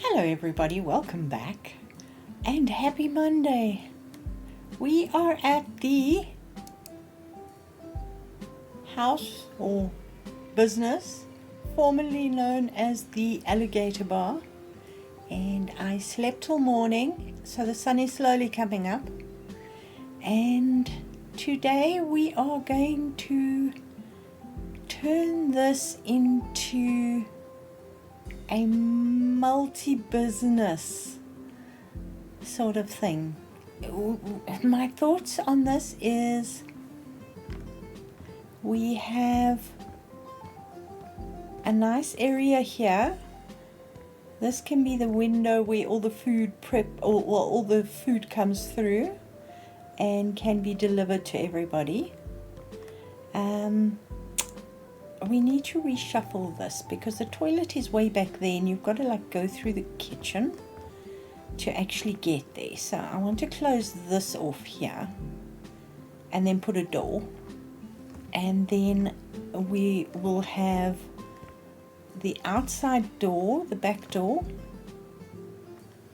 Hello everybody, welcome back and happy Monday. We are at the house or business formerly known as the Alligator Bar, and I slept till morning, so the sun is slowly coming up, and today we are going to turn this into a multi-business sort of thing. My thoughts on this is we have a nice area here. This can be the window where all the food prep or all the food comes through and can be delivered to everybody. We need to reshuffle this because the toilet is way back there and you've got to go through the kitchen to actually get there. So I want to close this off here and then put a door, and then we will have the outside door, the back door,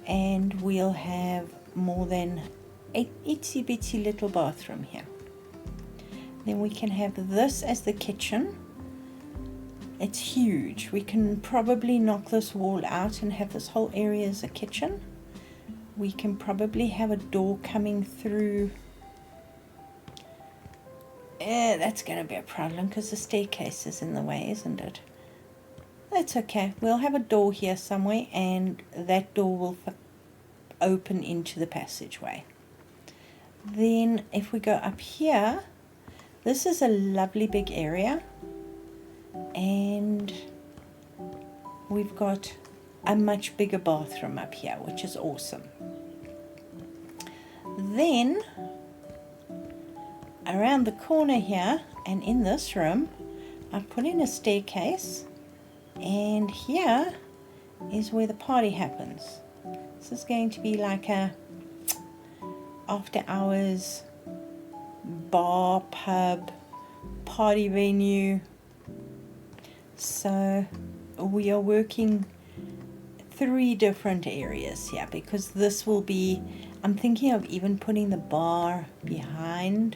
and we'll have more than an itsy bitsy little bathroom here. Then we can have this as the kitchen. It's huge. We can probably knock this wall out and have this whole area as a kitchen. We can probably have a door coming through. That's going to be a problem because the staircase is in the way, isn't it? That's okay. We'll have a door here somewhere, and that door will open into the passageway. Then if we go up here, this is a lovely big area, and we've got a much bigger bathroom up here, which is awesome. Then around the corner here and in this room, I've put in a staircase, and here is where the party happens. This is going to be like a after hours bar, pub, party venue. So we are working 3 different areas here because this will be, I'm thinking of even putting the bar behind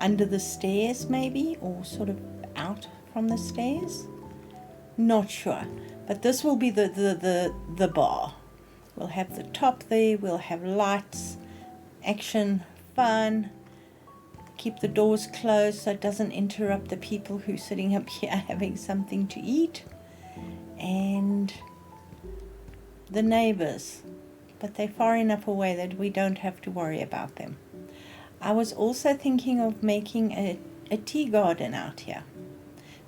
under the stairs maybe, or sort of out from the stairs. Not sure, but this will be the bar. We'll have the top there, we'll have lights, action, fun. Keep the doors closed so it doesn't interrupt the people who are sitting up here having something to eat, and the neighbors, but they're far enough away that we don't have to worry about them. I was also thinking of making a tea garden out here,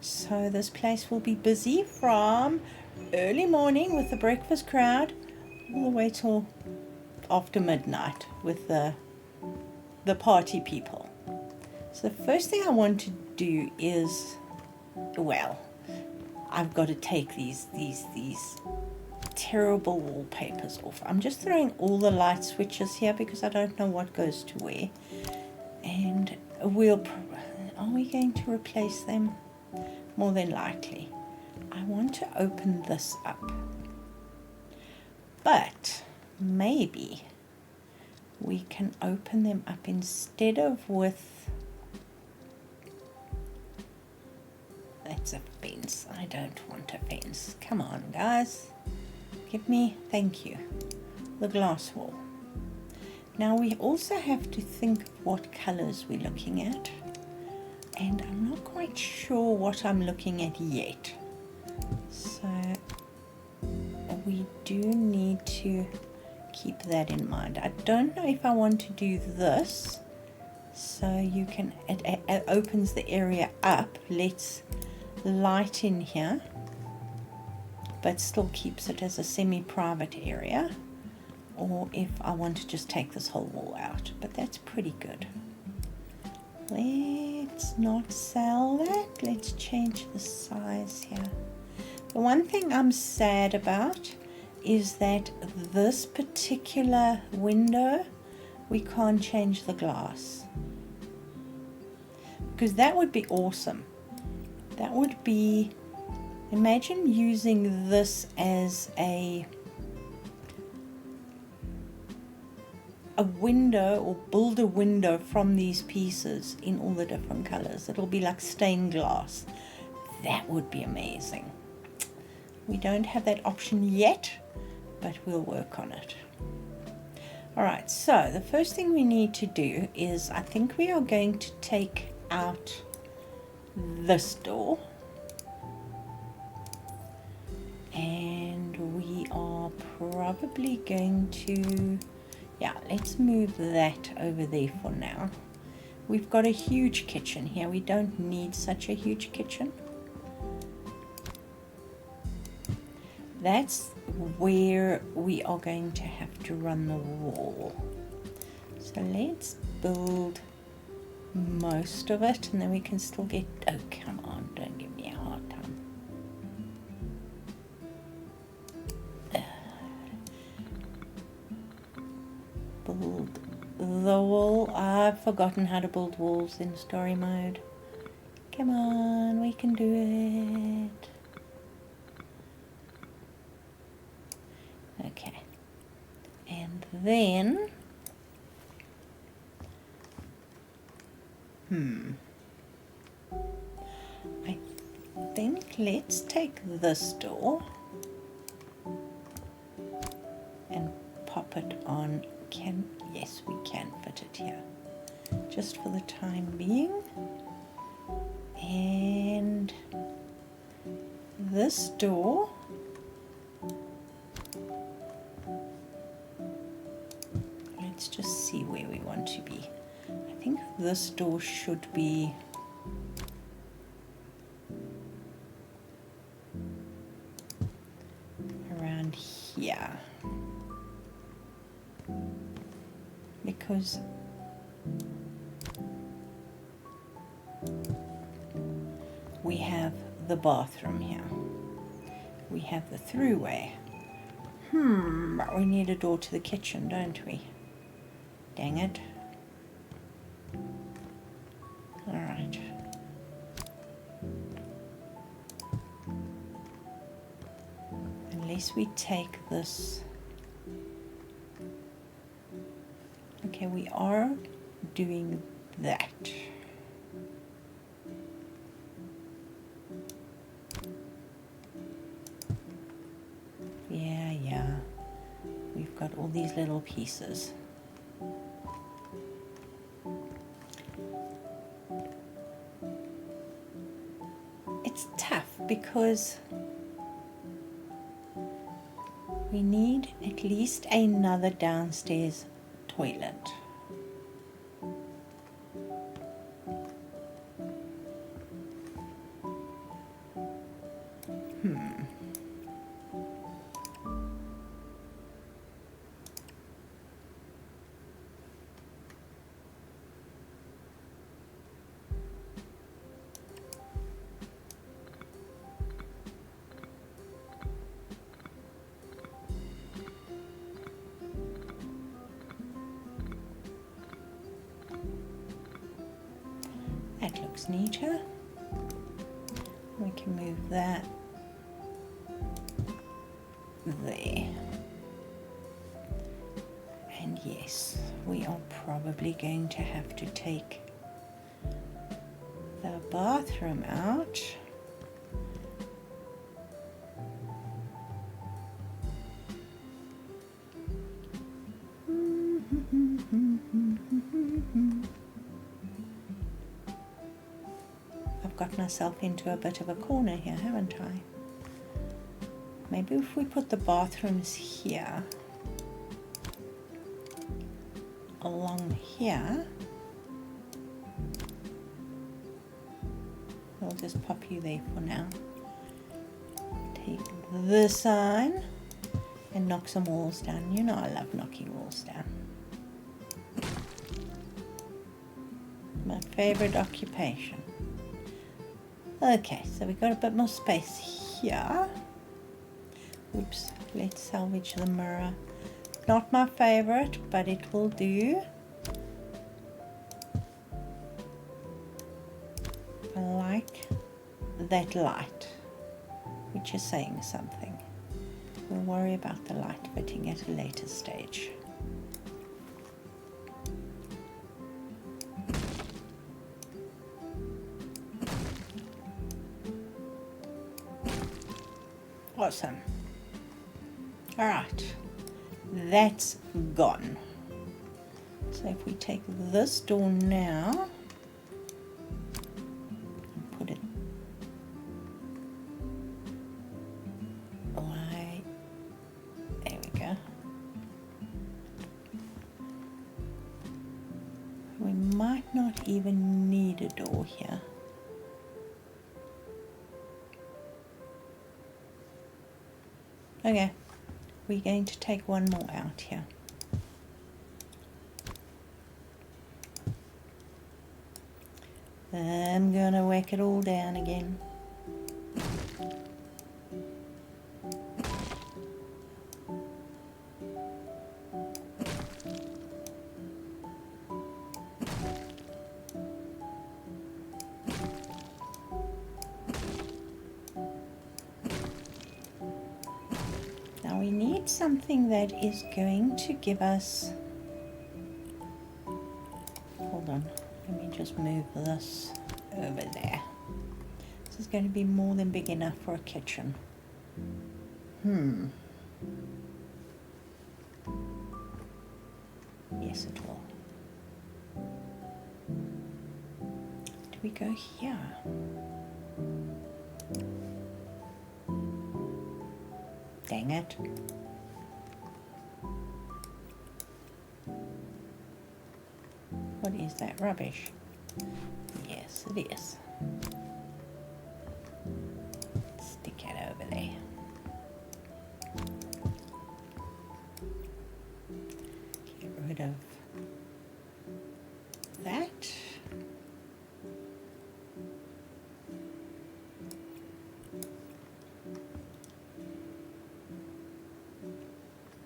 so this place will be busy from early morning with the breakfast crowd all the way till after midnight with the party people. So the first thing I want to do is, well, I've got to take these terrible wallpapers off. I'm just throwing all the light switches here because I don't know what goes to where. And are we going to replace them? More than likely. I want to open this up. But maybe we can open them up instead of with... That's a fence. I don't want a fence. Come on, guys. Give me, thank you, the glass wall. Now we also have to think of what colors we're looking at. And I'm not quite sure what I'm looking at yet. So we do need to keep that in mind. I don't know if I want to do this. So you can, it opens the area up. Let's light in here, but still keeps it as a semi-private area, or if I want to just take this whole wall out, but that's pretty good. Let's not sell that. Let's change the size here. The one thing I'm sad about is that this particular window, we can't change the glass, because that would be awesome. That would be Imagine using this as a window, or build a window from these pieces in all the different colors. It'll be like stained glass. That would be amazing. We don't have that option yet, but we'll work on it. All right, so the first thing we need to do is, I think we are going to take out this door, and we are probably going to, yeah, let's move that over there for now. We've got a huge kitchen here. We don't need such a huge kitchen. That's where we are going to have to run the wall. So let's build most of it, and then we can still get, oh come on, don't give me a hard time. Build the wall. I've forgotten how to build walls in story mode. Come on, we can do it. Okay, and then I think let's take this door and pop it on. Yes, we can fit it here just for the time being. And this door, let's just see where we want to be. I think this door should be around here, because we have the bathroom here, we have the throughway. But we need a door to the kitchen, don't we? Dang it. Alright. Unless we take this. Okay, we are doing that. Yeah. We've got all these little pieces. It's tough because we need at least another downstairs toilet. That looks neater. We can move that there. And yes, we are probably going to have to take the bathroom out. I've got myself into a bit of a corner here, haven't I? Maybe if we put the bathrooms here, along here, we'll just pop you there for now. Take this sign and knock some walls down. You know I love knocking walls down. My favorite occupation. Okay, so we've got a bit more space here. Oops, let's salvage the mirror. Not my favorite, but it will do. I like that light. which is saying something. We'll worry about the light fitting at a later stage. Awesome. All right, that's gone. So if we take this door now and put it away, there we go. We might not even need a door here. Okay, we're going to take one more out here. I'm gonna whack it all down again. Now we need something that is going to give us, hold on, let me just move this over there. This is going to be more than big enough for a kitchen. Yes, it will. Do we go here? Dang it. What is that rubbish? Yes, it is. Stick it over there. Get rid of that.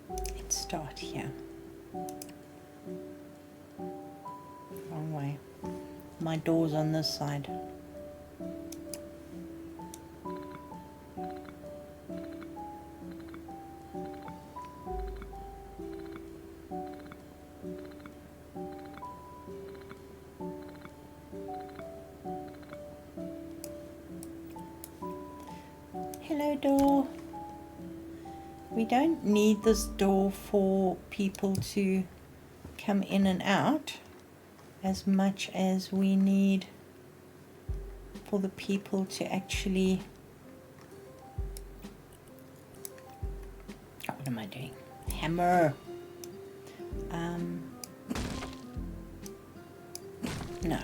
Let's start here. Wrong way. My door's on this side. Hello, door. We don't need this door for people to come in and out as much as we need for the people to actually, what am I doing? Hammer. No,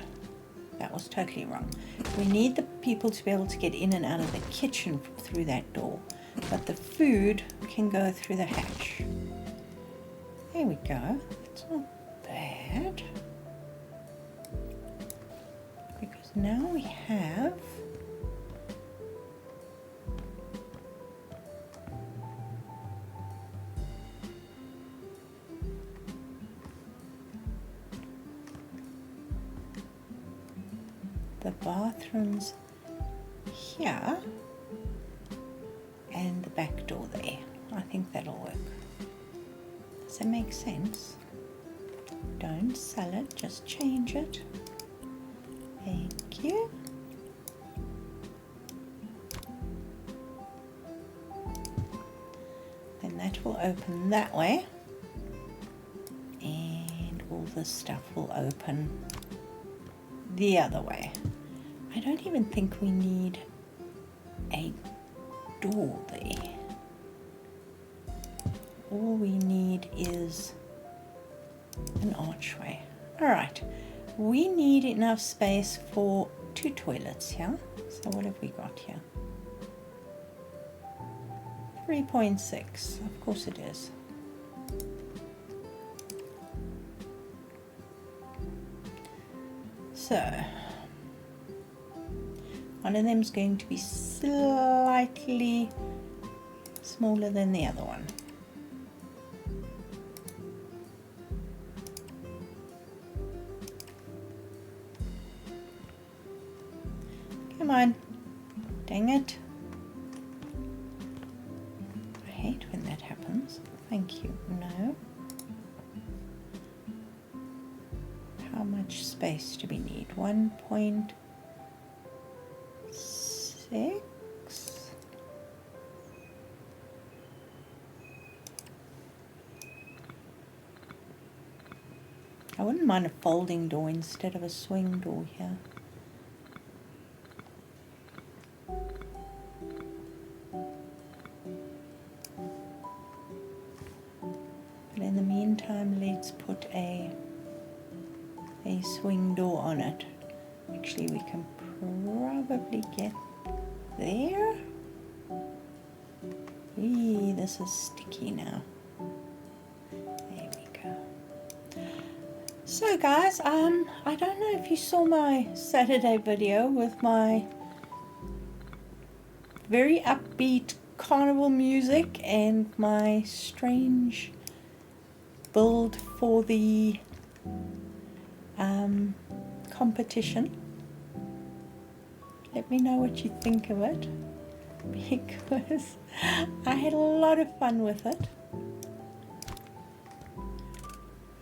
that was totally wrong. We need the people to be able to get in and out of the kitchen through that door, but the food can go through the hatch. There we go. It's not bad. Because now we have the bathrooms here and the back door there. I think that'll work. Does that make sense? Don't sell it, just change it. Thank you. Then that will open that way, and all this stuff will open the other way. I don't even think we need a door there. All we need is an archway. All right, we need enough space for 2 toilets here. So what have we got here? 3.6, of course it is. So one of them is going to be slightly smaller than the other one. Come on, dang it. hate when that happens. Thank you. No. How much space do we need? 1.6. I wouldn't mind a folding door instead of a swing door here. But in the meantime, let's put a swing door on it. Actually, we can probably get there. Eee, this is sticky now. There we go. So guys, I don't know if you saw my Saturday video with my very upbeat carnival music and my strange build for the competition. Let me know what you think of it, because I had a lot of fun with it.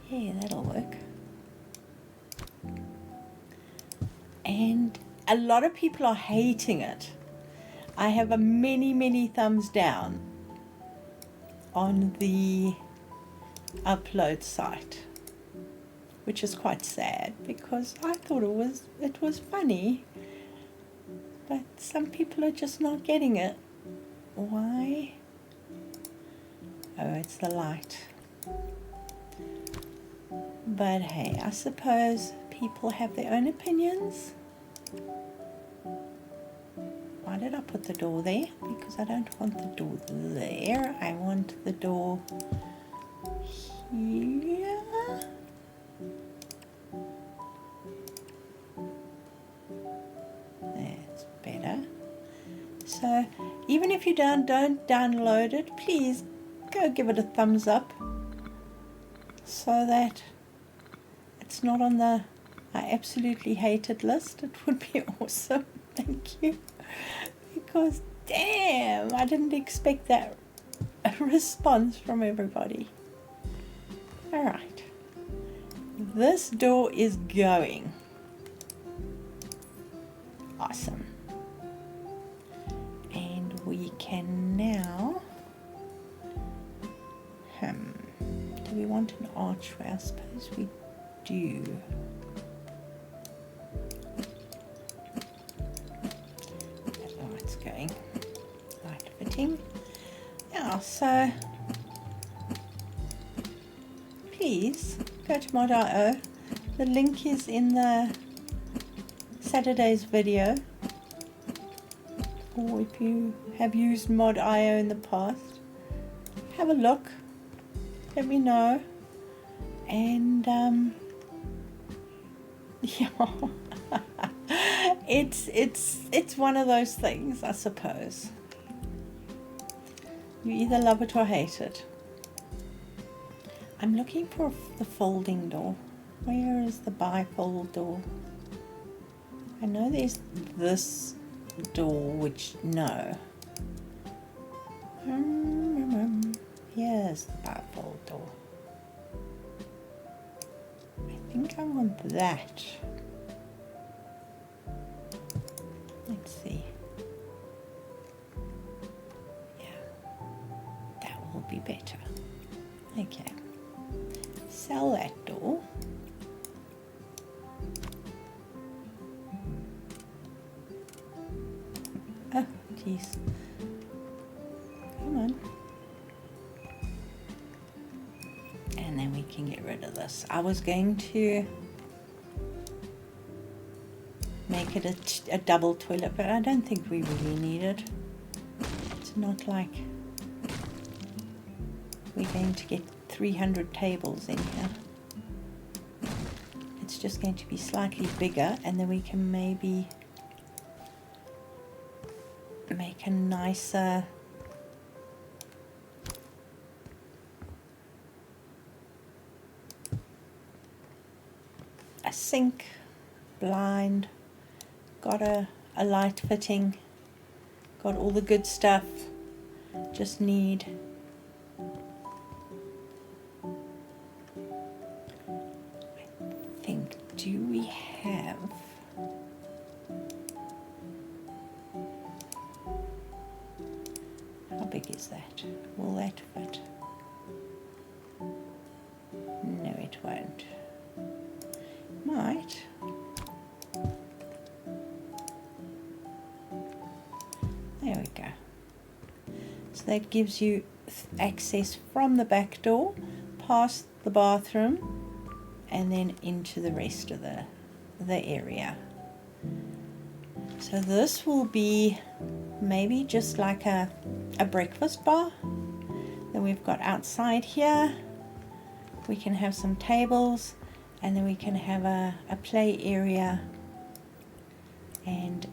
Yeah, that'll work. And a lot of people are hating it. I have a many thumbs down on the upload site, which is quite sad because I thought it was funny, but some people are just not getting it. Why? Oh, it's the light. But hey, I suppose people have their own opinions. Why did I put the door there? Because I don't want the door there. I want the door here. That's better. So even if you don't download it, please go give it a thumbs up so that it's not on the I absolutely hated list. It would be awesome. Thank you. Because damn, I didn't expect that response from everybody. Alright. This door is going. Awesome. And we can now do we want an archway? I suppose we do. That light's going. Light fitting. Yeah, so please go to mod.io. The link is in the Saturday's video, or if you have used mod.io in the past, have a look, let me know, and yeah, it's one of those things, I suppose. You either love it or hate it. I'm looking for the folding door. Where is the bifold door? I know there's this door, which no. Here's the bifold door. I think I want that. Let's see. Yeah, that will be better. Okay. Sell that door. Oh, jeez. Come on. And then we can get rid of this. I was going to make it a double toilet, but I don't think we really need it. It's not like we're going to get 300 tables in here. It's just going to be slightly bigger, and then we can maybe make a nicer sink, blind, got a light fitting, got all the good stuff, just need How big is that? Will that fit? No, it won't. Might. There we go. So that gives you access from the back door, past the bathroom, and then into the rest of the area. So this will be maybe just like a breakfast bar. Then we've got outside here, we can have some tables, and then we can have a play area and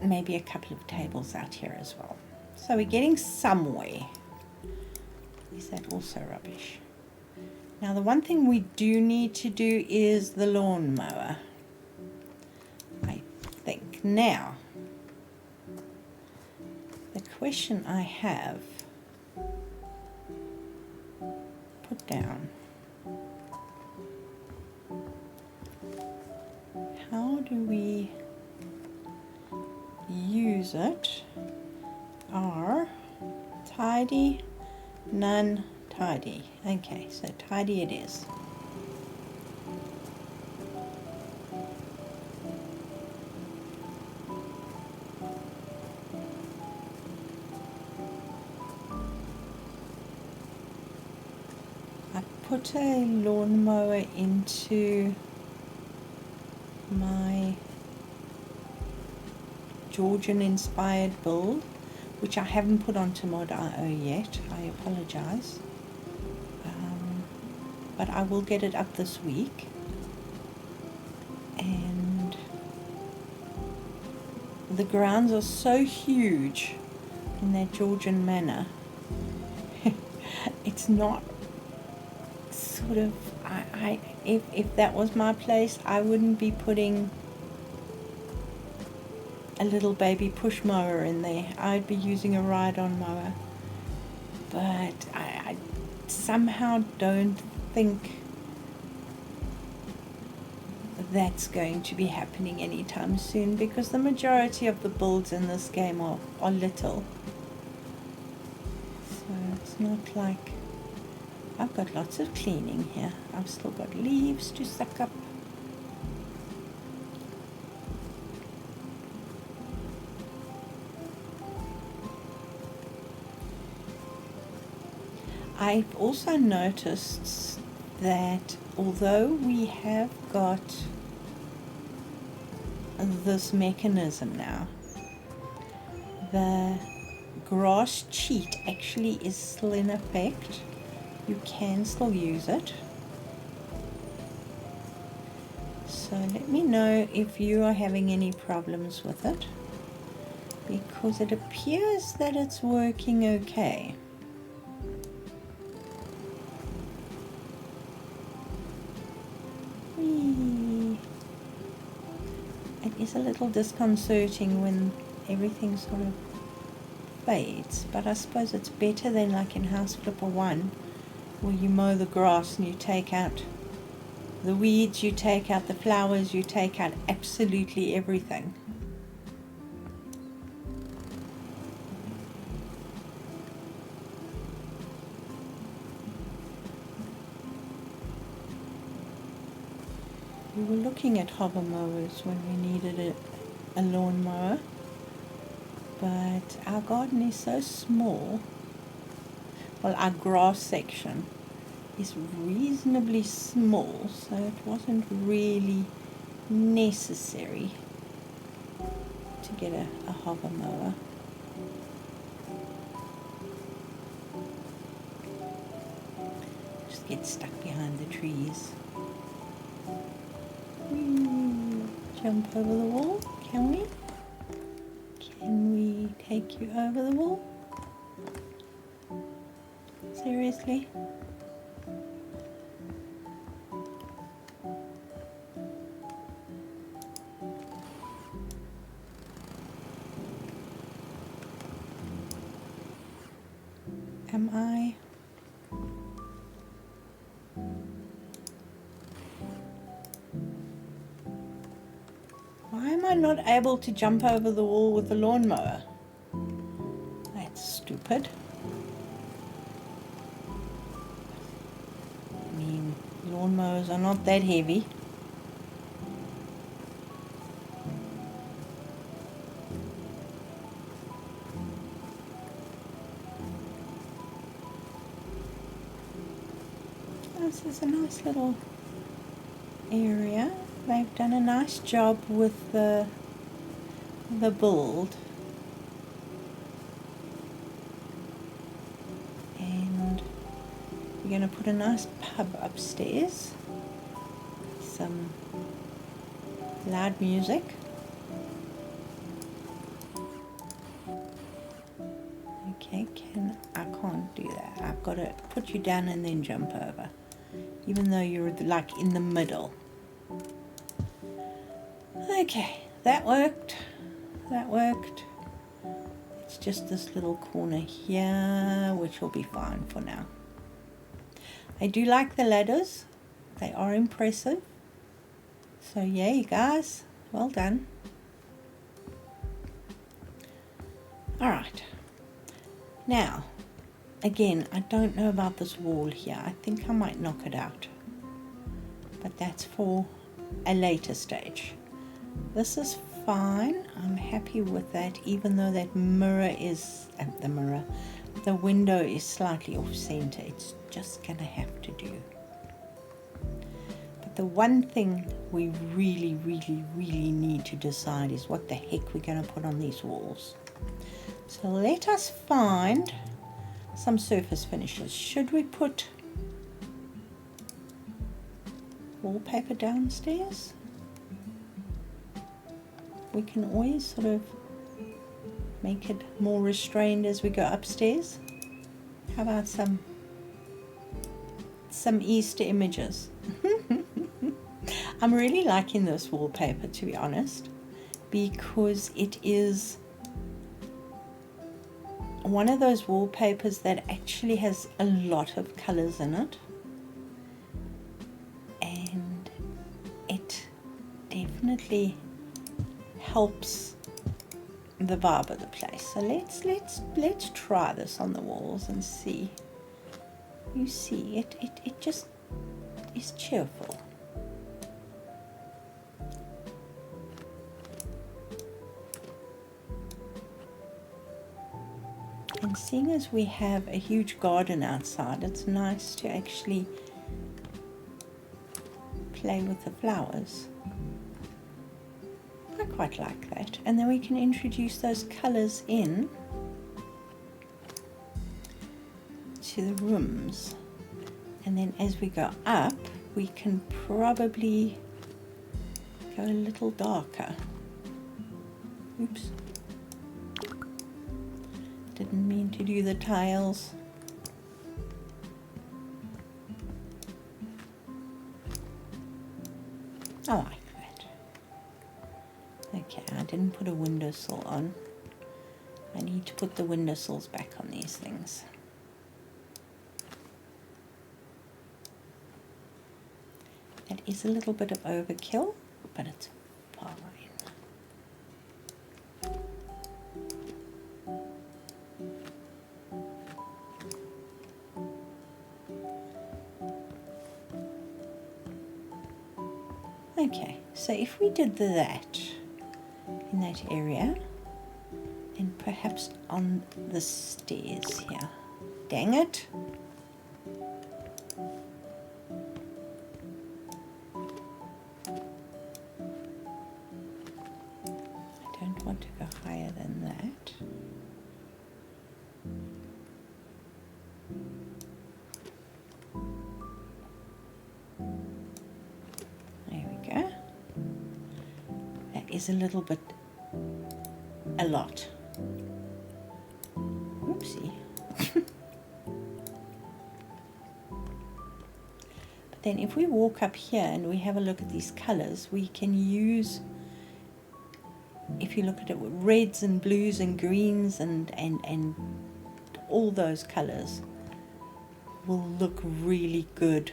maybe a couple of tables out here as well. So we're getting somewhere. Is that also rubbish? Now the one thing we do need to do is the lawnmower, I think. Now, the question I have put down, how do we use it? Are tidy, none, tidy. Okay, so tidy it is. I put a lawnmower into my Georgian inspired build, which I haven't put onto mod.io yet. I apologize. But I will get it up this week. And the grounds are so huge in that Georgian manner. It's not sort of, if that was my place, I wouldn't be putting a little baby push mower in there. I'd be using a ride-on mower. But I somehow don't think that's going to be happening anytime soon, because the majority of the builds in this game are little. So it's not like I've got lots of cleaning here. I've still got leaves to suck up. I've also noticed that although we have got this mechanism now, the grass cheat actually is still in effect. You can still use it. So let me know if you are having any problems with it, because it appears that it's working okay. It is a little disconcerting when everything sort of fades, but I suppose it's better than like in House Flipper 1, where you mow the grass and you take out the weeds, you take out the flowers, you take out absolutely everything. We were looking at hover mowers when we needed a lawnmower, but our garden is so small. Well, our grass section is reasonably small, so it wasn't really necessary to get a hover mower. Just get stuck behind the trees. Jump over the wall, can we? Can we take you over the wall? Seriously? Am I? Why am I not able to jump over the wall with the lawnmower? That's stupid. I mean, lawnmowers are not that heavy. This is a nice little area. They've done a nice job with the build. And we're going to put a nice pub upstairs. Some loud music. Okay, I can't do that. I've got to put you down and then jump over, even though you're like in the middle. Okay, that worked. That worked. It's just this little corner here, which will be fine for now. I do like the ladders. They are impressive. So yay, guys. Well done. All right. Now, again, I don't know about this wall here. I think I might knock it out. But that's for a later stage. This is fine. I'm happy with that, even though that mirror is, the window is slightly off center. It's just gonna have to do. But the one thing we really need to decide is what the heck we're gonna put on these walls. So let us find some surface finishes. Should we put wallpaper downstairs? We can always sort of make it more restrained as we go upstairs. How about some Easter images? I'm really liking this wallpaper, to be honest, because it is one of those wallpapers that actually has a lot of colors in it, and it definitely helps the vibe of the place. So let's try this on the walls and see. You see, it just is cheerful. And seeing as we have a huge garden outside, it's nice to actually play with the flowers. I quite like that. And then we can introduce those colors in to the rooms. And then as we go up, we can probably go a little darker. Oops. Didn't mean to do the tiles. I like that. Okay, I didn't put a windowsill on. I need to put the windowsills back on these things. That is a little bit of overkill, but it's fine. Okay, so if we did that in that area, and perhaps on the stairs here. Dang it! I don't want to go higher than that. Is a little bit a lot. Oopsie. But then if we walk up here and we have a look at these colors, we can use, if you look at it with reds and blues and greens and all those colors will look really good.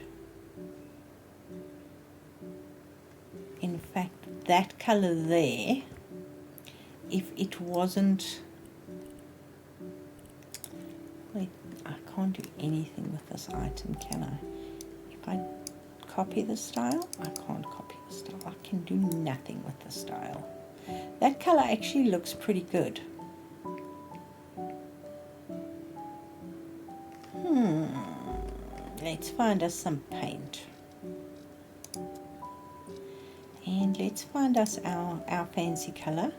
In fact, that color there if it wasn't, wait, I can't do anything with this item, can I? If I copy the style, I can't copy the style. I can do nothing with the style. That color actually looks pretty good. Let's find us some paint. And let's find us our fancy color.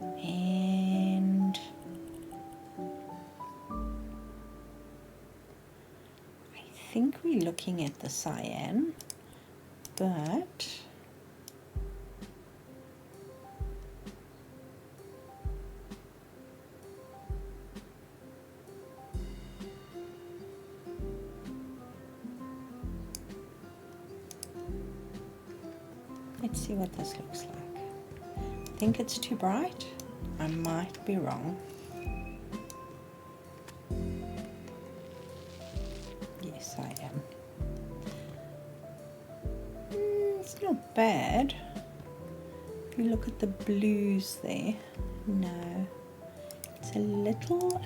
And I think we're looking at the cyan, but let's see what this looks like. I think it's too bright. I might be wrong. Yes, I am. It's not bad. If you look at the blues there, no. It's a little,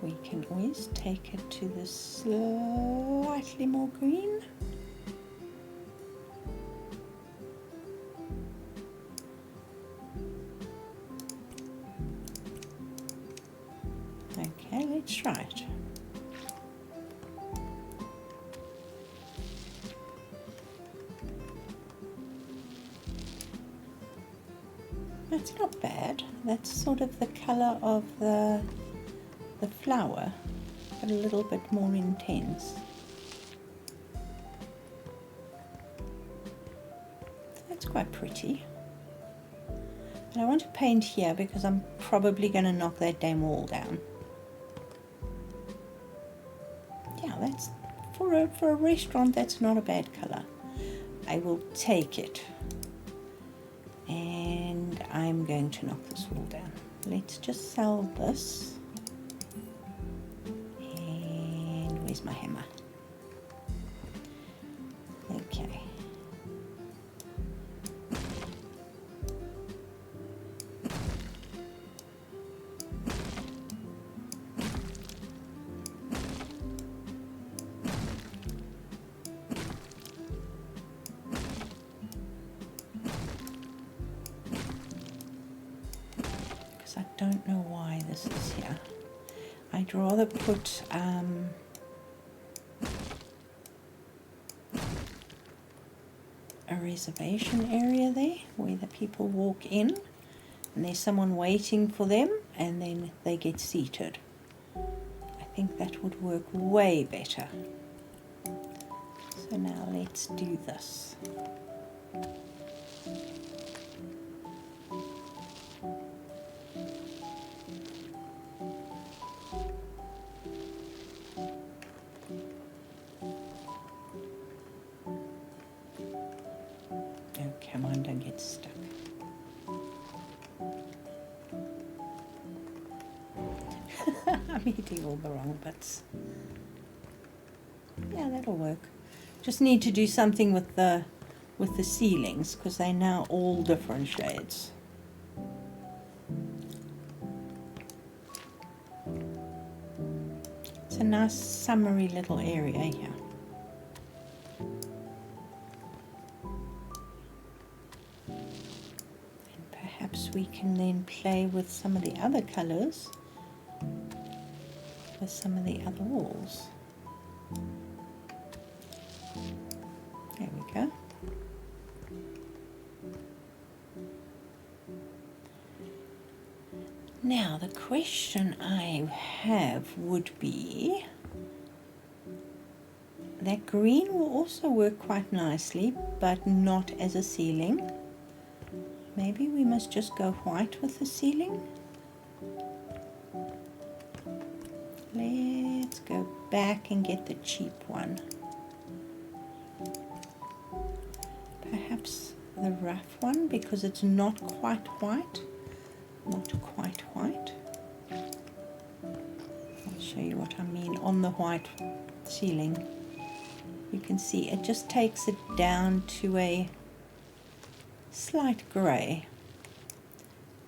we can always take it to the slightly more green. Okay, let's try it. That's not bad. That's sort of the color of the flower, but a little bit more intense. That's quite pretty. And I want to paint here because I'm probably going to knock that damn wall down. Yeah, that's for a restaurant, that's not a bad color. I will take it. And I'm going to knock this wall down. Let's just sell this. And where's my hammer? Okay. I don't know why this is here. I'd rather put a reservation area there where the people walk in and there's someone waiting for them and then they get seated. I think that would work way better. So now let's do this. Come on, don't get stuck. I'm hitting all the wrong bits. Yeah, that'll work. Just need to do something with the ceilings because they're now all different shades. It's a nice summery little area here. Perhaps we can then play with some of the other colors with some of the other walls. There we go. Now the question I have would be, that green will also work quite nicely, but not as a ceiling. Maybe we must just go white with the ceiling. Let's go back and get the cheap one. Perhaps the rough one, because it's not quite white. Not quite white. show you what I mean. On the white ceiling, you can see it just takes it down to a slight grey,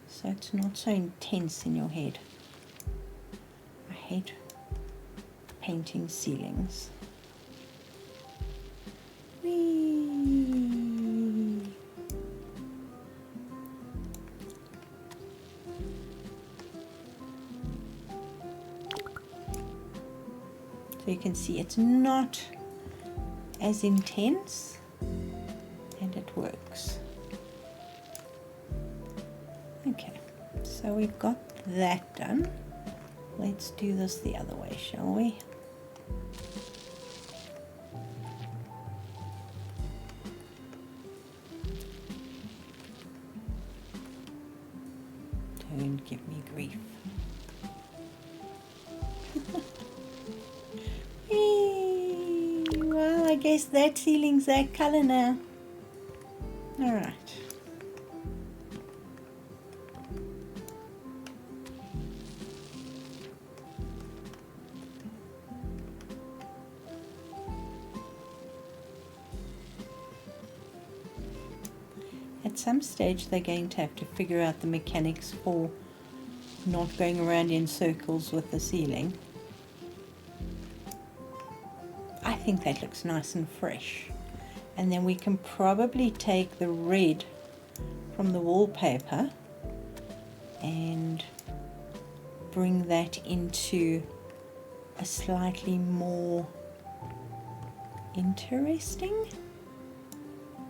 so it's not so intense in your head. I hate painting ceilings. Whee! So you can see it's not as intense and it works. Okay, so we've got that done. Let's do this the other way, shall we? Don't give me grief. Well, I guess that ceiling's that color now. All right. At some stage they're going to have to figure out the mechanics for not going around in circles with the ceiling. I think that looks nice and fresh. And then we can probably take the red from the wallpaper and bring that into a slightly more interesting.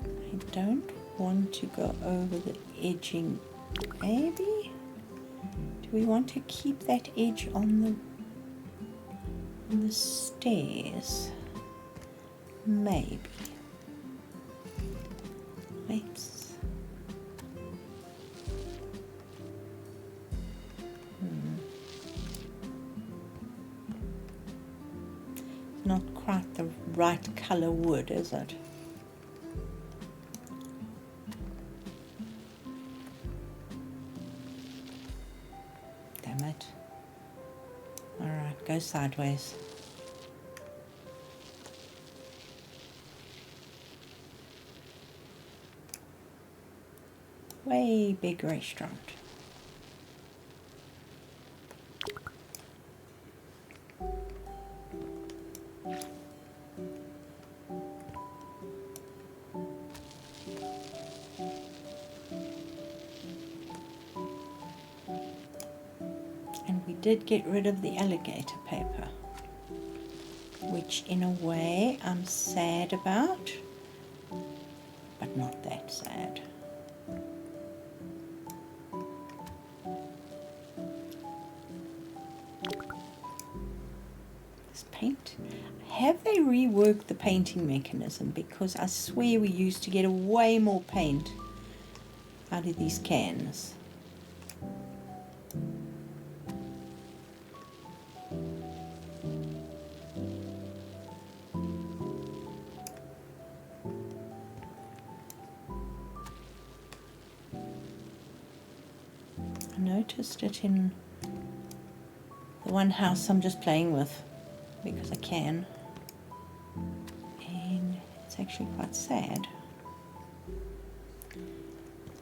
I don't want to go over the edging. Maybe? Do we want to keep that edge on the stairs? Maybe. Let's not quite the right color wood, is it? Damn it. All right, go sideways. Way big restaurant. And we did get rid of the alligator paper, which in a way I'm sad about, but not that sad. Paint. Have they reworked the painting mechanism? Because I swear we used to get way more paint out of these cans. I noticed it in the one house I'm just playing with, because I can, and it's actually quite sad.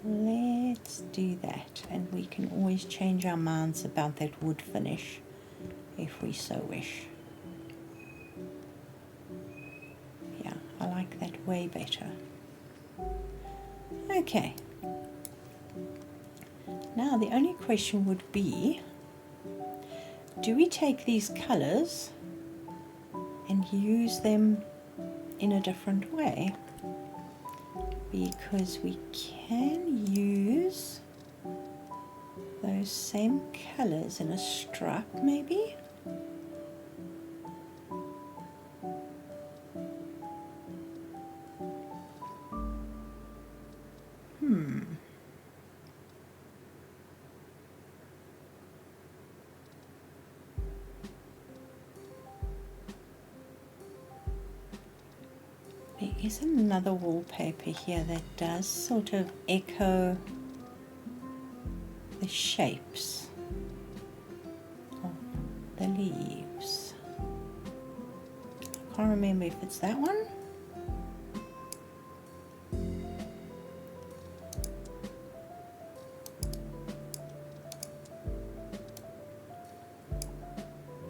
Let's do that, and we can always change our minds about that wood finish if we so wish. Yeah, I like that way better. Okay, now the only question would be, do we take these colors and use them in a different way? Because we can use those same colors in a stripe, maybe? There is another wallpaper here that does sort of echo the shapes of the leaves. I can't remember if it's that one.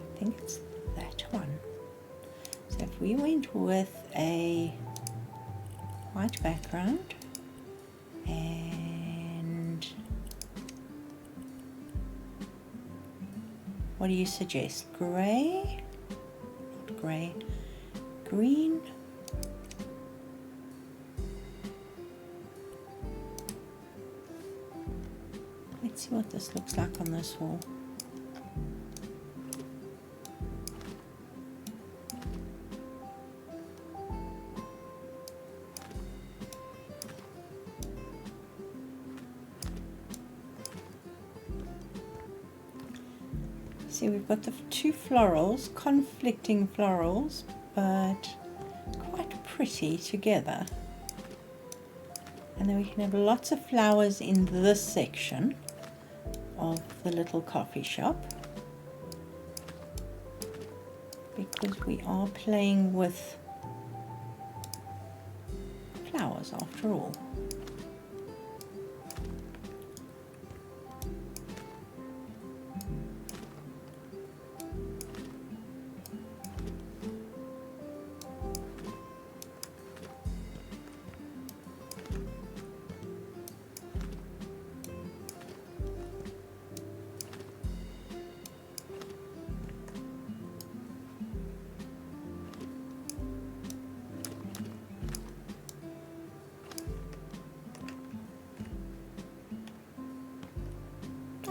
I think it's that one. So if we went with a white background and what do you suggest? Grey? Not grey. Green? Let's see what this looks like on this wall. See, we've got the two florals, conflicting florals, but quite pretty together. And then we can have lots of flowers in this section of the little coffee shop, because we are playing with flowers after all.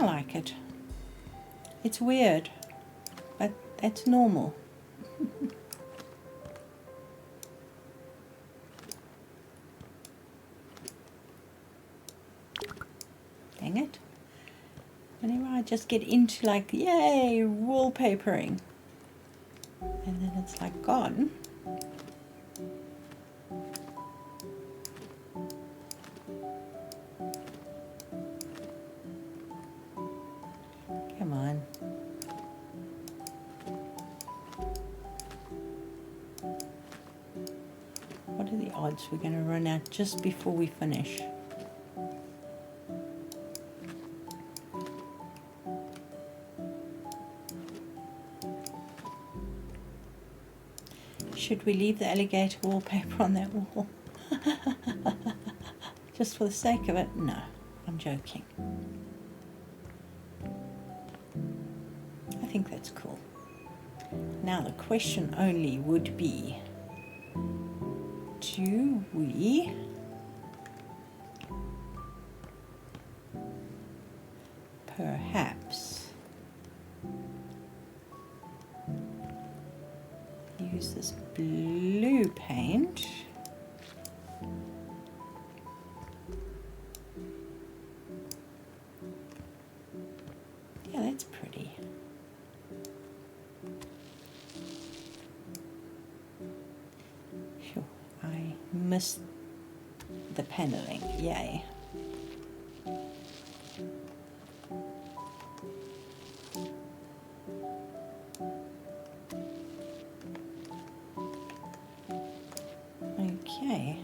I like it. It's weird, but that's normal. Dang it. Whenever I just get into like, yay, wallpapering, and then it's like gone. Come on. What are the odds we're going to run out just before we finish? Should we leave the alligator wallpaper on that wall? Just for the sake of it? No, I'm joking. I think that's cool. Now the question only would be, do we perhaps use this blue paint yeah, that's pretty. Phew, I missed the paneling, yay. Okay,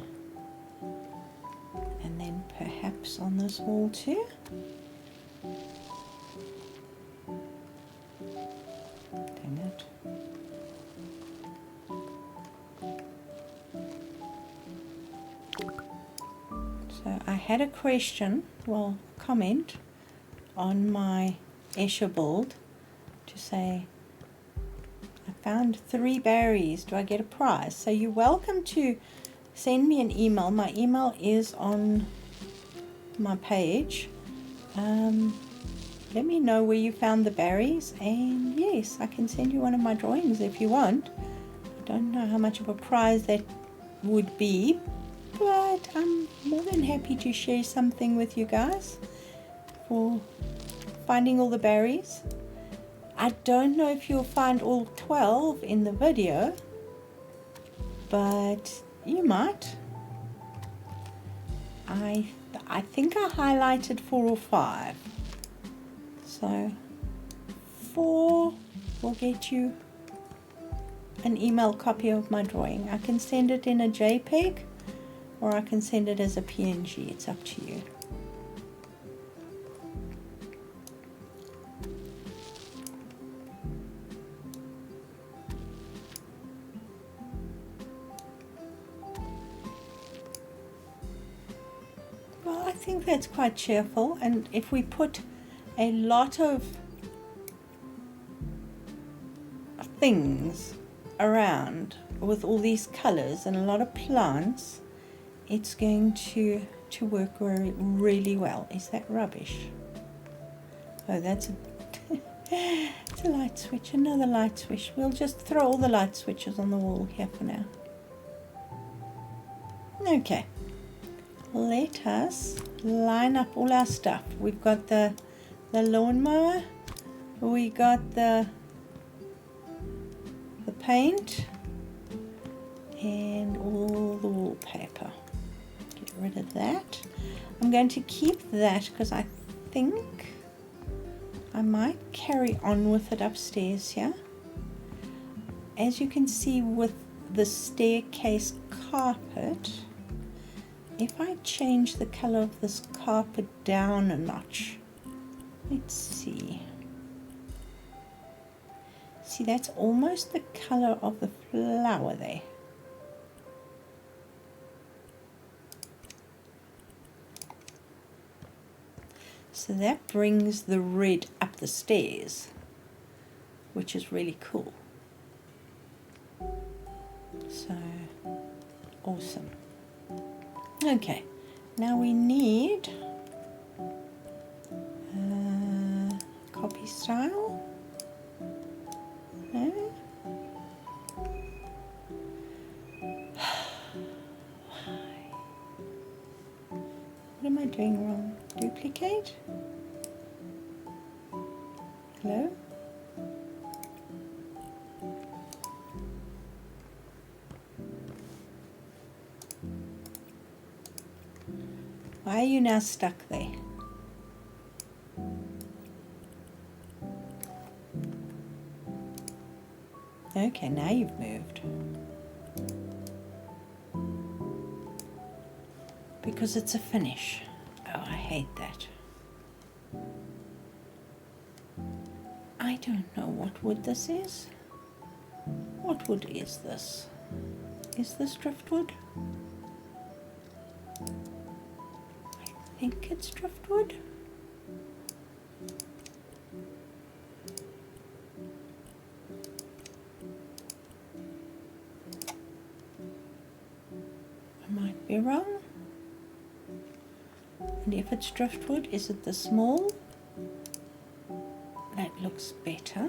and then perhaps on this wall too. Dang it. So I had a question, well, comment on my Escher build to say, I found 3 berries, do I get a prize? So you're welcome to send me an email. My email is on my page. Let me know where you found the berries, and yes, I can send you one of my drawings if you want. I don't know how much of a prize that would be, but I'm more than happy to share something with you guys for finding all the berries. I don't know if you'll find all 12 in the video, but you might. I think I highlighted 4 or 5. So 4 will get you an email copy of my drawing. I can send it in a JPEG or I can send it as a PNG. It's up to you. Well, I think that's quite cheerful, and if we put a lot of things around with all these colors and a lot of plants, it's going to work really well. Is that rubbish? Oh, that's it's a light switch, another light switch. We'll just throw all the light switches on the wall here for now. Okay, let us line up all our stuff. We've got the lawnmower, we got the paint, and all the wallpaper. Get rid of that. I'm going to keep that because I think I might carry on with it upstairs here. As you can see with the staircase carpet, if I change the color of this carpet down a notch, let's see. See, that's almost the color of the flower there. So that brings the red up the stairs, which is really cool. So, awesome. Okay, now we need copy style. No? What am I doing wrong? Duplicate? Hello? Why are you now stuck there? Okay, now you've moved. Because it's a finish. Oh, I hate that. I don't know what wood this is. What wood is this? Is this driftwood? I think it's driftwood. I might be wrong. And if it's driftwood, is it the small? That looks better.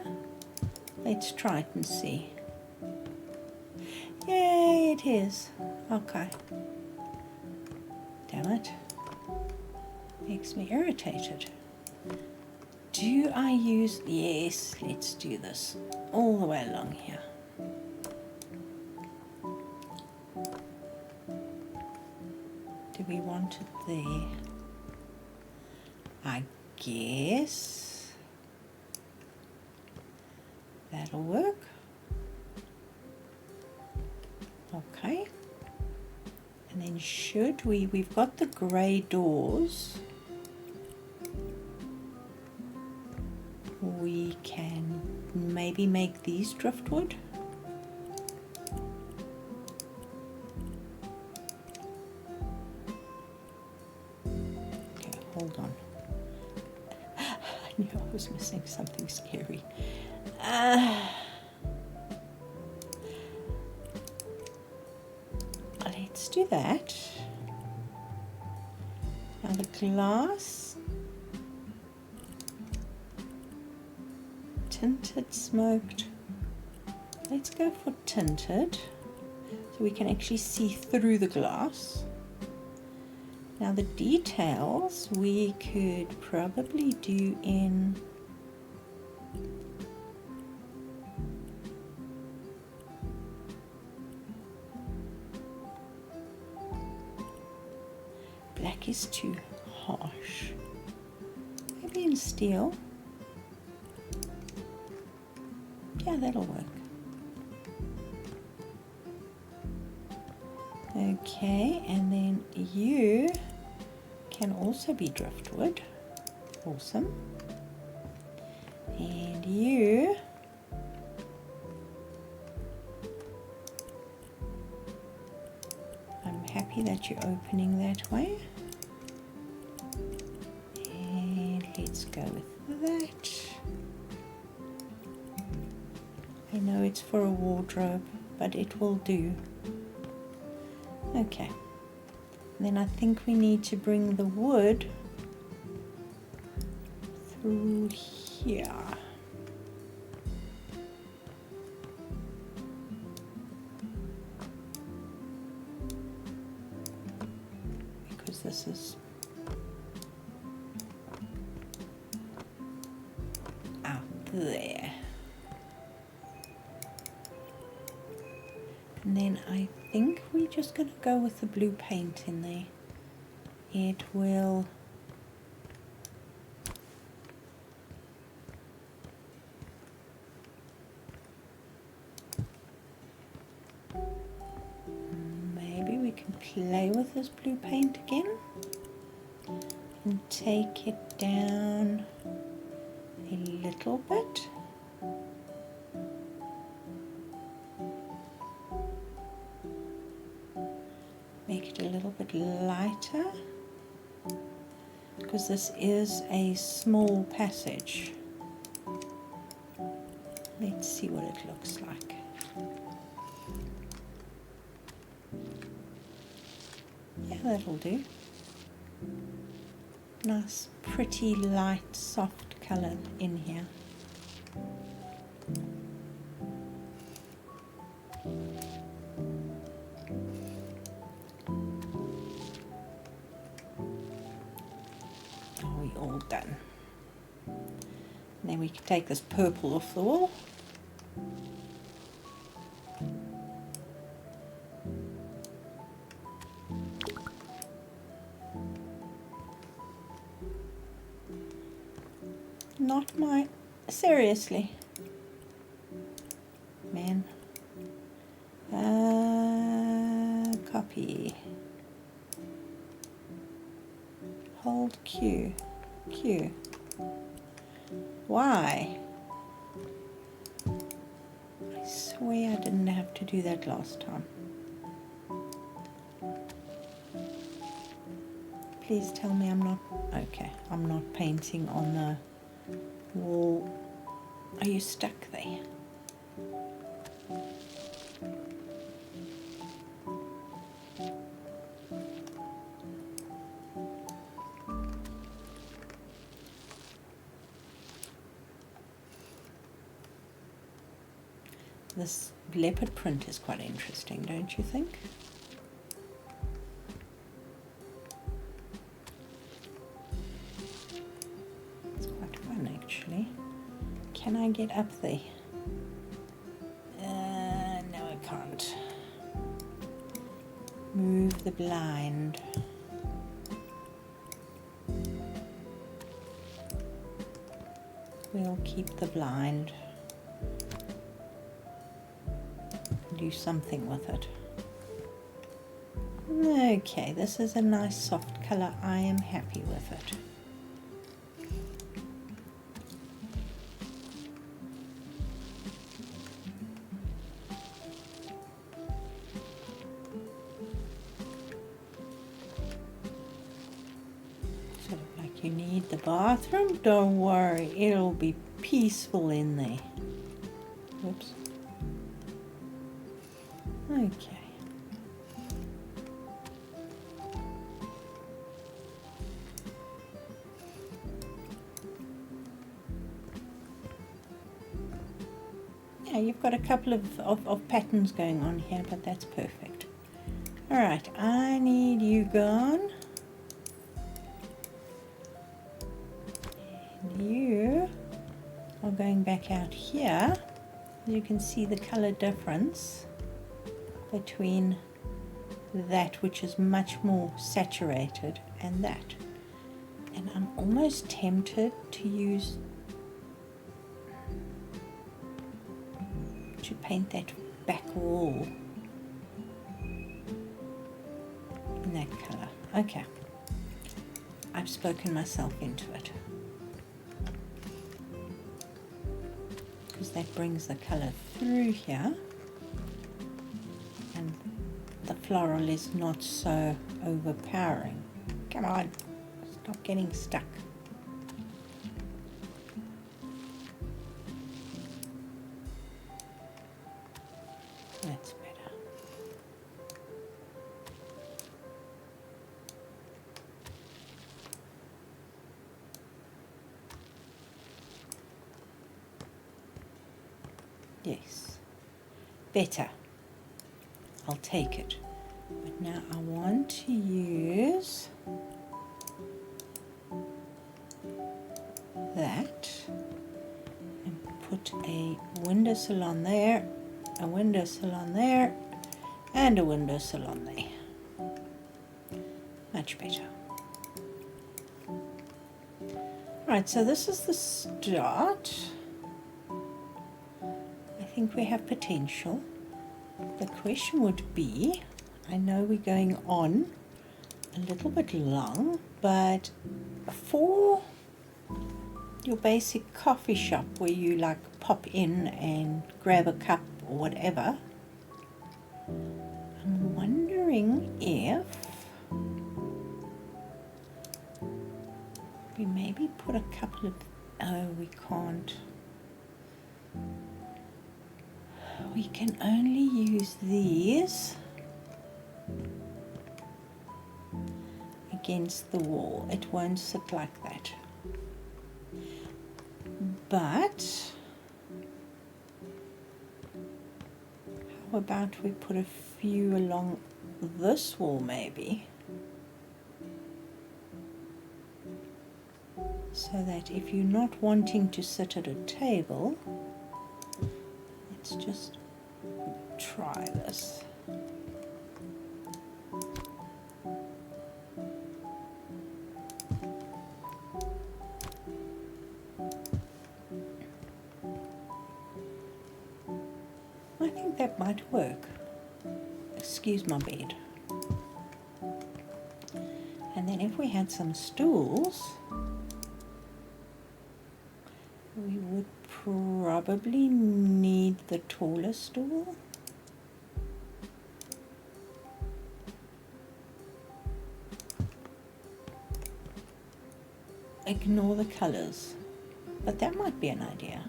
Let's try it and see. Yay, it is. Okay. Damn it. Makes me irritated. Do I use... Yes, let's do this. All the way along here. Do we want it there? I guess that'll work. Okay. And then should we've got the grey doors. We can maybe make these driftwood. Okay, hold on. I knew I was missing something scary. Let's do that. Now the glass, tinted, smoked. Let's go for tinted so we can actually see through the glass. Now the details we could probably do in black is too harsh. Maybe in steel. Yeah, that'll work. Okay, and then you can also be driftwood. Awesome. And you I'm happy that you're opening that way. And let's go with that. I know it's for a wardrobe, but it will do. Okay. Then I think we need to bring the wood through here. Because this is out there. And then I think we're just going to go with the blue paint in there. It will maybe we can play with this blue paint again and take it down a little bit. Make it a little bit lighter, because this is a small passage. Let's see what it looks like. Yeah, that'll do. Nice, pretty light, soft colour in here. All done. And then we can take this purple off the wall. Not my... seriously. Man. Copy. Hold Q. Q. Why? I swear I didn't have to do that last time. Please tell me I'm not... okay, I'm not painting on the wall. Are you stuck there? This leopard print is quite interesting, don't you think? It's quite fun, actually. Can I get up there? No, I can't. Move the blind. We'll keep the blind. Do something with it. Okay, this is a nice soft color. I am happy with it. Sort of like you need the bathroom. Don't worry, it'll be peaceful in there. Whoops. Okay. Yeah, you've got a couple of patterns going on here, but that's perfect. All right, I need you gone. And you are going back out here. You can see the color difference between that, which is much more saturated, and that. And I'm almost tempted to use should paint that back wall in that colour. Okay, I've spoken myself into it, because that brings the colour through here and the floral is not so overpowering. Come on, stop getting stuck. That's better. Yes, better. I'll take it. But now I want to use that and put a windowsill on there, a windowsill on there, and a windowsill on there. Much better. Right, so this is the start. I think we have potential. The question would be, I know we're going on a little bit long, but for your basic coffee shop where you like pop in and grab a cup or whatever, I'm wondering if we maybe put a couple of, oh, we can't. We can only use these against the wall. It won't sit like that. But how about we put a few along this wall maybe, so that if you're not wanting to sit at a table, let's just try this. I think that might work. Excuse my bed. And then if we had some stools, we would probably need the taller stool. Ignore the colours, but that might be an idea.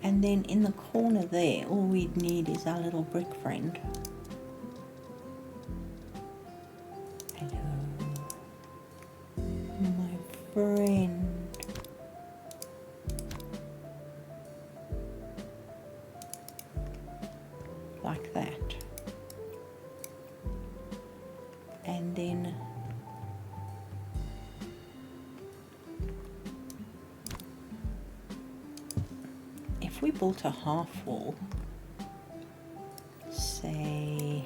And then in the corner there, all we'd need is our little brick friend. Hello, my friend. Like that. And then if we built a half wall, say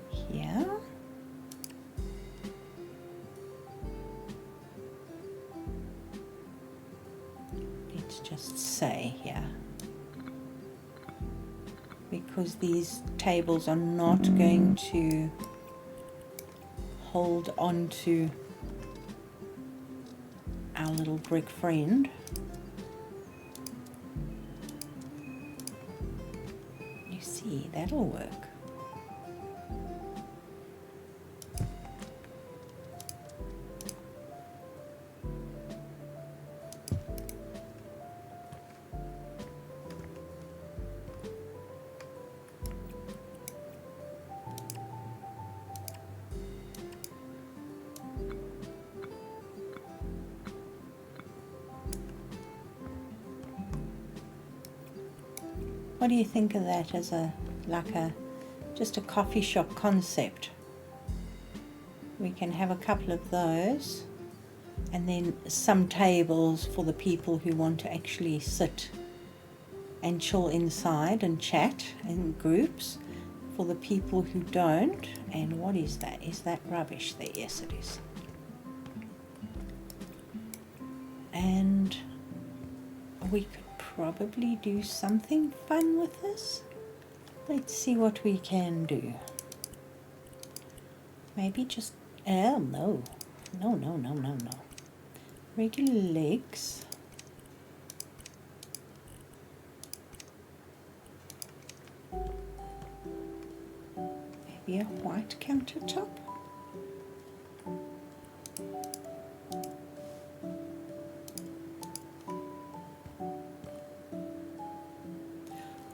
here, let's just say here, because these tables are not going to hold on to our little brick friend. You see, that'll work. What do you think of that as just a coffee shop concept? We can have a couple of those, and then some tables for the people who want to actually sit and chill inside and chat in groups, for the people who don't. And what is that? Is that rubbish there? Yes, it is. And we could probably do something fun with this. Let's see what we can do. Maybe just, oh no, no. Regular legs. Maybe a white countertop.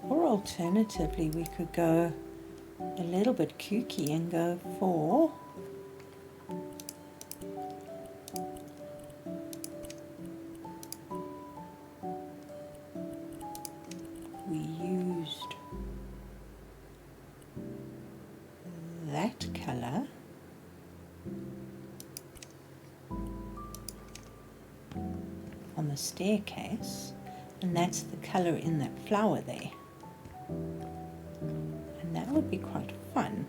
Or alternatively, we could go a little bit kooky and go for we used that color on the staircase, and that's the color in that flower there. And that would be quite fun.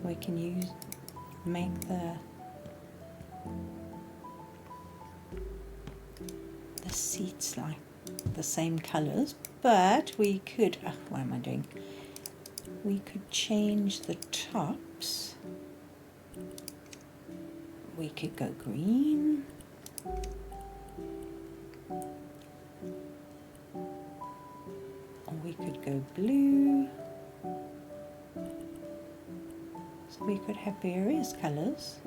We can make the seats like the same colors, but we could, what am I doing? We could change the tops. We could go green. Or we could go blue. So we could have various colors.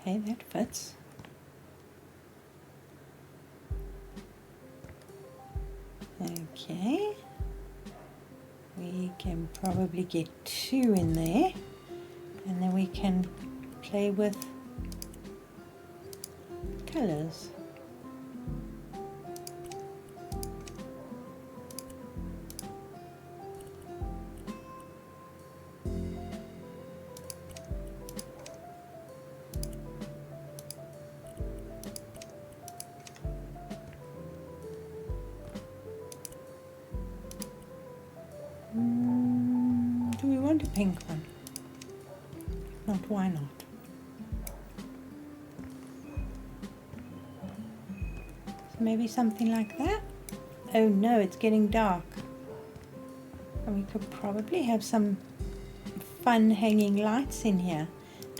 Okay, that fits. Okay, we can probably get 2 in there, and then we can play with colors. Do we want a pink one? If not, why not? So maybe something like that? Oh no, it's getting dark. And we could probably have some fun hanging lights in here.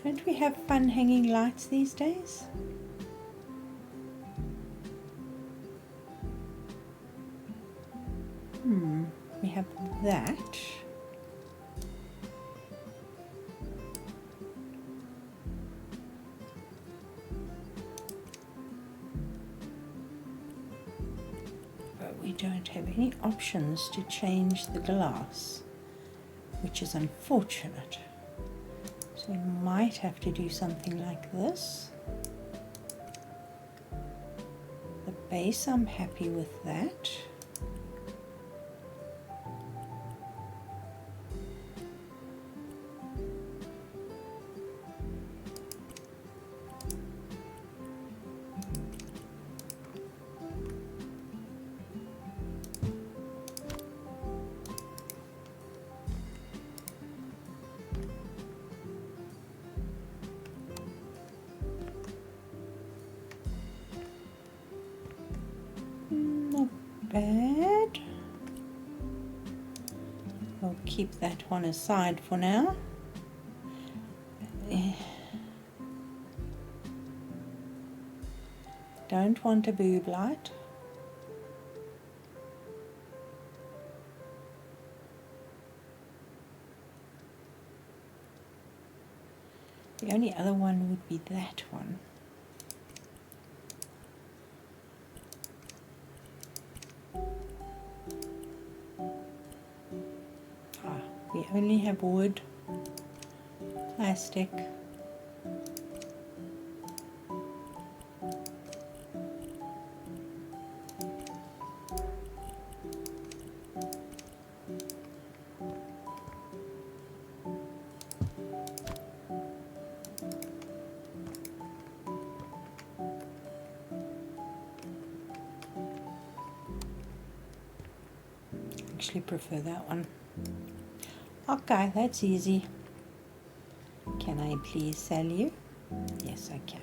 Don't we have fun hanging lights these days? We have that. But we don't have any options to change the glass, which is unfortunate. So we might have to do something like this. The base, I'm happy with that. Not bad. We'll keep that one aside for now. Don't want a boob light. The only other one would be that one. We only have wood, plastic, actually prefer that one. Okay, that's easy. Can I please sell you? Yes, I can.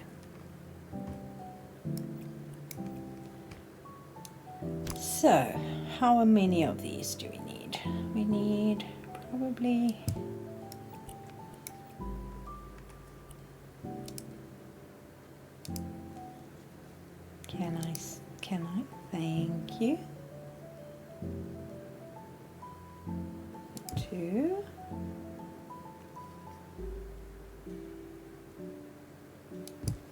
So, how many of these do we need? We need probably... Can I? Thank you. 2.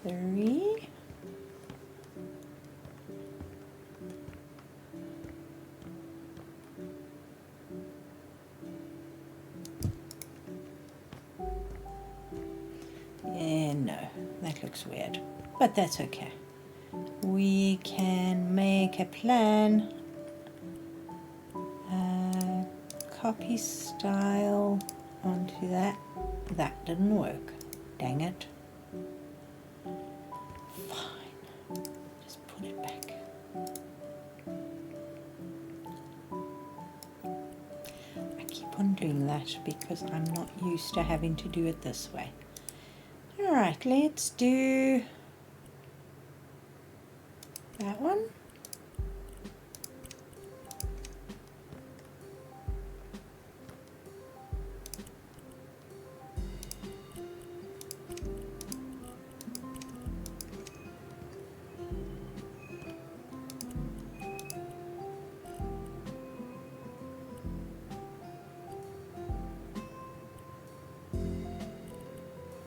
Three. And no, that looks weird, but that's okay. We can make a plan. Copy style onto that. That didn't work. Dang it. Fine. Just put it back. I keep on doing that because I'm not used to having to do it this way. Alright, let's do that one.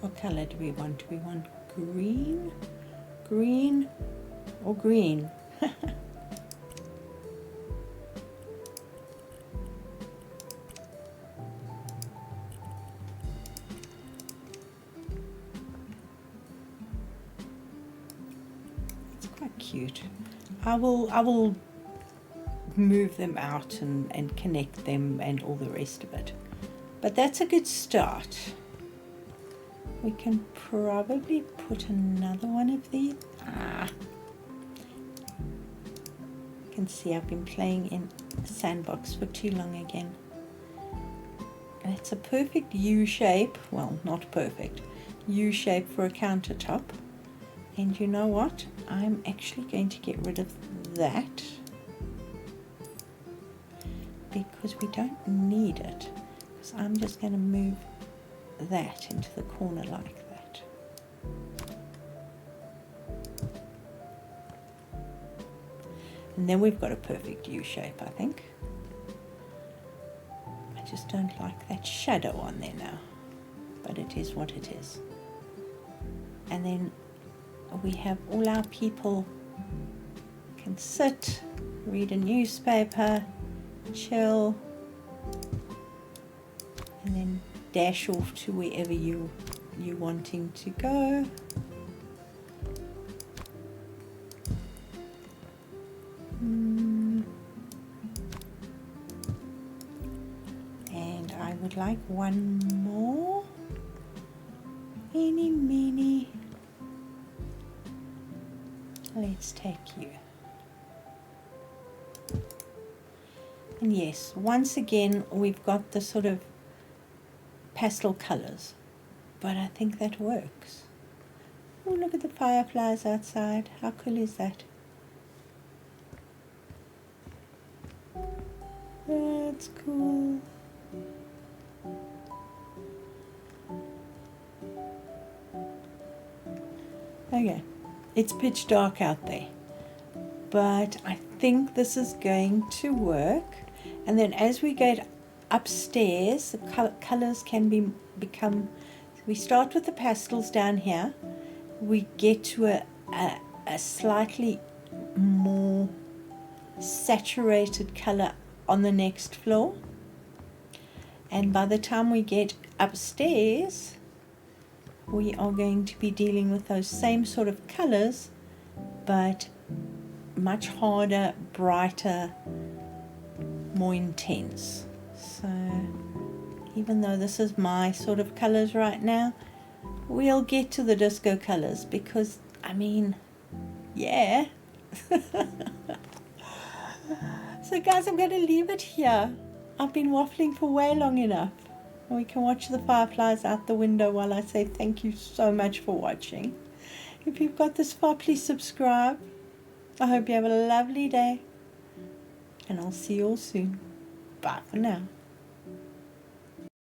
What color do we want? Do we want green? Green or green? It's quite cute. I will move them out and connect them and all the rest of it. But that's a good start. We can probably put another one of these. You can see I've been playing in Sandbox for too long again. And it's a perfect U shape. Well, not perfect. U shape for a countertop. And you know what? I'm actually going to get rid of that because we don't need it. Because I'm just going to move that into the corner like that. And then we've got a perfect U shape, I think. I just don't like that shadow on there now, but it is what it is. And then we have all our people can sit, read a newspaper, chill, and then dash off to wherever you're wanting to go. And I would like one more. Eeny, meeny. Let's take you. And yes, once again, we've got the sort of pastel colors, but I think that works. Oh, look at the fireflies outside. How cool is that? That's cool. Okay, it's pitch dark out there, but I think this is going to work. And then as we get upstairs, the colors can become. We start with the pastels down here. We get to a slightly more saturated color on the next floor. And by the time we get upstairs, we are going to be dealing with those same sort of colors, but much harder, brighter, more intense. So even though this is my sort of colors right now, we'll get to the disco colors because, I mean, yeah. So guys, I'm going to leave it here. I've been waffling for way long enough. We can watch the fireflies out the window while I say thank you so much for watching. If you've got this far, please subscribe. I hope you have a lovely day. And I'll see you all soon. Bye for now.